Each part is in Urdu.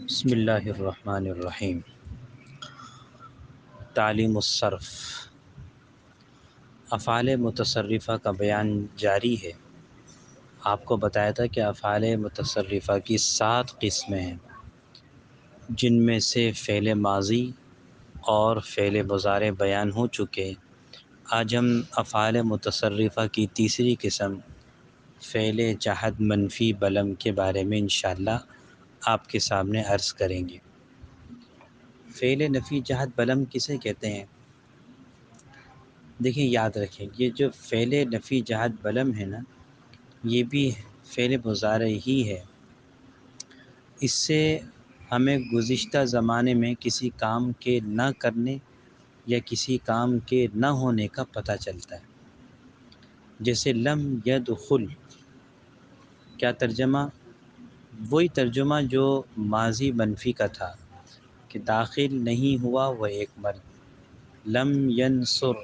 بسم اللہ الرحمن الرحیم۔ تعلیم الصرف، افعال متصرفہ کا بیان جاری ہے۔ آپ کو بتایا تھا کہ افعال متصرفہ کی 7 قسمیں ہیں، جن میں سے فعل ماضی اور فعل مضارع بیان ہو چکے۔ آج ہم افعال متصرفہ کی تیسری قسم فعل جہد منفی بلم کے بارے میں انشاءاللہ آپ کے سامنے عرض کریں گے۔ فعل نفی جہد بلم کسے کہتے ہیں؟ دیکھیں، یاد رکھیں، یہ جو فعل نفی جہد بلم ہے نا، یہ بھی فعل مضارع ہی ہے۔ اس سے ہمیں گزشتہ زمانے میں کسی کام کے نہ کرنے یا کسی کام کے نہ ہونے کا پتہ چلتا ہے۔ جیسے لم یدخل، کیا ترجمہ؟ وہی ترجمہ جو ماضی منفی کا تھا کہ داخل نہیں ہوا وہ ایک مرد۔ لم ینصر،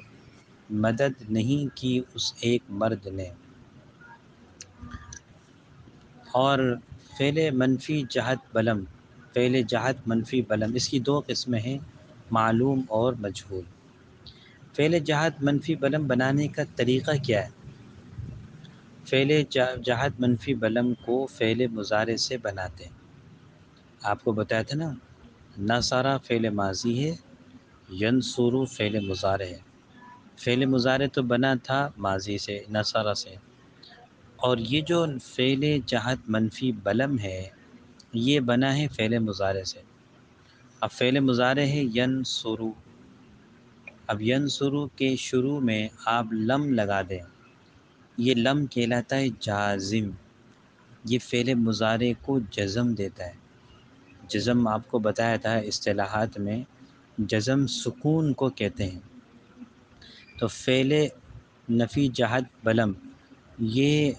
مدد نہیں کی اس ایک مرد نے۔ اور فعل منفی جہد بلم، فعل جہد منفی بلم، اس کی 2 قسمیں ہیں، معلوم اور مجہول۔ فعل جہد منفی بلم بنانے کا طریقہ کیا ہے؟ فعل جہد منفی بلم کو فعل مضارع سے بناتے ہیں۔ آپ کو بتایا تھا نا، نصرہ فعل ماضی ہے، ینصرو فعل مضارع ہے۔ فعل مضارع تو بنا تھا ماضی سے، نصرہ سے، اور یہ جو فعل جہد منفی بلم ہے یہ بنا ہے فعل مضارع سے۔ اب فعل مضارع ہے ینصرو، اب ینصرو کے شروع میں آپ لم لگا دیں، یہ لم کہلاتا ہے جازم، یہ فعل مضارع کو جزم دیتا ہے۔ جزم آپ کو بتایا تھا اصطلاحات میں، جزم سکون کو کہتے ہیں۔ تو فعل نفی جہد بلم، یہ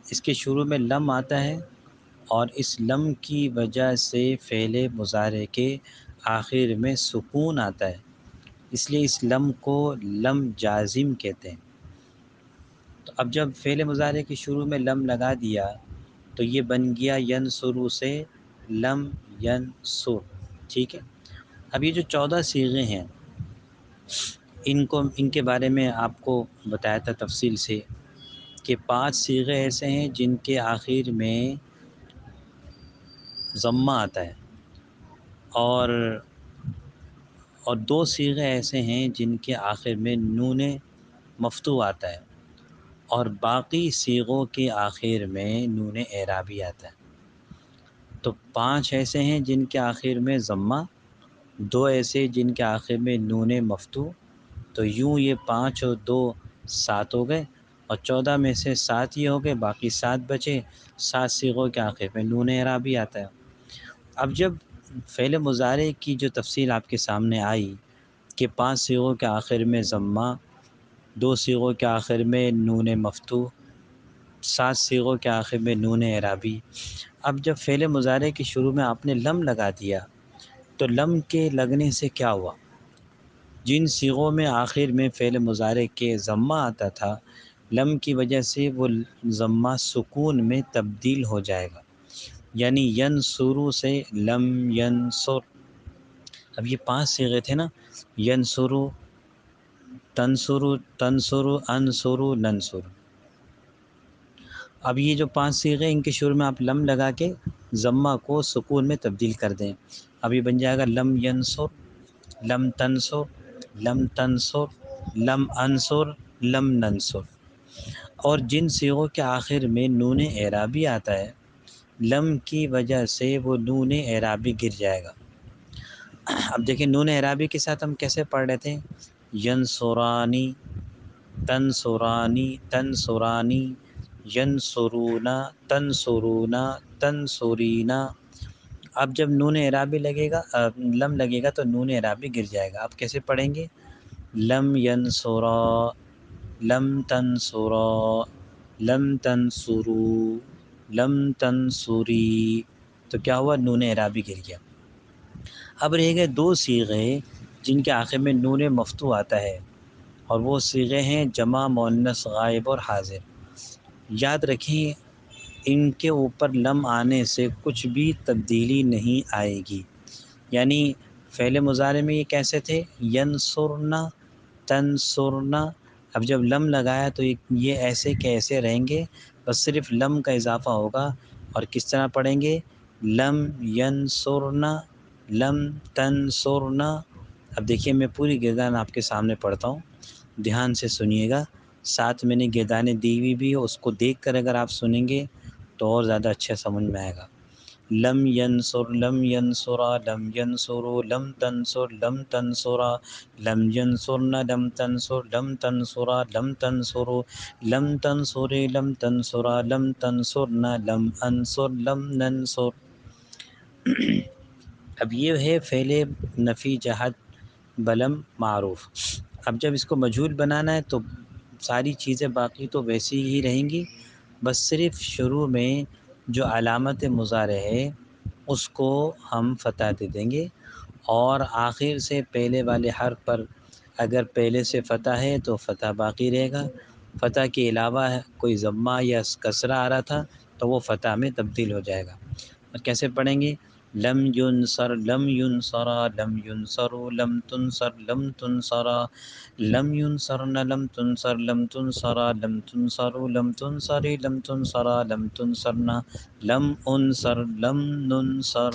اس کے شروع میں لم آتا ہے، اور اس لم کی وجہ سے فعل مضارع کے آخر میں سکون آتا ہے، اس لیے اس لم کو لم جازم کہتے ہیں۔ تو اب جب فعل مضارع کے شروع میں لم لگا دیا تو یہ بن گیا ینصرو سے لم ینصر، ٹھیک ہے۔ اب یہ جو 14 صیغے ہیں، ان کے بارے میں آپ کو بتایا تھا تفصیل سے کہ 5 صیغے ایسے ہیں جن کے آخر میں ضمہ آتا ہے، اور 2 صیغے ایسے ہیں جن کے آخر میں نون مفتوح آتا ہے، اور باقی صیغوں کے آخر میں نون اعرابی آتا ہے۔ تو 5 ایسے ہیں جن کے آخر میں ضمہ، 2 ایسے جن کے آخر میں نون مفتوح، تو یوں یہ 5 اور 2 7 ہو گئے، اور 14 میں سے 7 یہ ہو گئے، باقی 7 بچے۔ 7 صیغوں کے آخر میں نون اعرابی آتا ہے۔ اب جب فعل مضارع کی جو تفصیل آپ کے سامنے آئی کہ 5 صیغوں کے آخر میں ضمہ، 2 صیغوں کے آخر میں نون مفتوح، 7 صیغوں کے آخر میں نون اعرابی، اب جب فعل مضارع کے شروع میں آپ نے لم لگا دیا تو لم کے لگنے سے کیا ہوا؟ جن صیغوں میں آخر میں فعل مضارع کے ضمہ آتا تھا، لم کی وجہ سے وہ ضمہ سکون میں تبدیل ہو جائے گا، یعنی ینصرو سے لم ینصر۔ اب یہ 5 صیغے تھے نا، ینصرو، تنصرو، تنصرو، انصرو، ننصر۔ اب یہ جو 5 صیغے، ان کے شروع میں آپ لم لگا کے ضمہ کو سکون میں تبدیل کر دیں۔ اب یہ بن جائے گا لم ینصر، لم تنصر، لم تنصر، لم انصر، لم ننصر۔ اور جن صیغوں کے آخر میں نون اعرابی آتا ہے، لم کی وجہ سے وہ نون اعرابی گر جائے گا۔ اب دیکھیں نون اعرابی کے ساتھ ہم کیسے پڑھ رہے تھے؟ ینصرانی، تنصرانی، تنصرانی، ینصرونا، تنصرونا، تنصرینا۔ اب جب نون اعرابی لگے گا، لم لگے گا تو نون اعرابی گر جائے گا۔ آپ کیسے پڑھیں گے؟ لم ینصرا، لم تنصرا، لم تنصرو، لم تنصری۔ تو کیا ہوا؟ نون اعرابی گر گیا۔ اب رہ گئے 2 صیغے جن کے آخر میں نون مفتوح آتا ہے، اور وہ صیغے ہیں جمع مؤنث غائب اور حاضر۔ یاد رکھیں، ان کے اوپر لم آنے سے کچھ بھی تبدیلی نہیں آئے گی۔ یعنی فعل مضارع میں یہ کیسے تھے؟ ینصرنا، تنصرنا۔ اب جب لم لگایا تو یہ ایسے کیسے رہیں گے، بس صرف لم کا اضافہ ہوگا۔ اور کس طرح پڑھیں گے؟ لم ینصرنا، لم تنصرنا۔ اب دیکھیے میں پوری گردان آپ کے سامنے پڑھتا ہوں، دھیان سے سنیے گا۔ ساتھ میں نے گردانیں دی ہوئی بھی، اس کو دیکھ کر اگر آپ سنیں گے تو اور زیادہ اچھا سمجھ میں آئے گا۔ لم ینصر، لم ینصرا، لم ینصروا، لم تنصر، لم تنصرا، لم ینصرن، لم تنصر، لم تنصرا، لم تنصروا، لم تنصری، لم تنصرا، لم تنصرن، لم انصر، لم ننصر۔ اب یہ ہے فعل نفی جہت بلم معروف۔ اب جب اس کو مجہول بنانا ہے تو ساری چیزیں باقی تو ویسی ہی رہیں گی، بس صرف شروع میں جو علامت مضارع ہے اس کو ہم فتح دے دیں گے، اور آخر سے پہلے والے حرف پر اگر پہلے سے فتح ہے تو فتح باقی رہے گا، فتح کے علاوہ کوئی ضمہ یا کسرہ آ رہا تھا تو وہ فتح میں تبدیل ہو جائے گا۔ اور کیسے پڑھیں گے؟ لم ینصر، لم ینصرا، لم ینصروا، لم تنصر، لم تنصرا، لم ینصرن، لم تنصر، لم تنصرا، لم تنصروا، لم تنصری، لم تنصرا، لم تنصرن، لم انصر، لم ننصر۔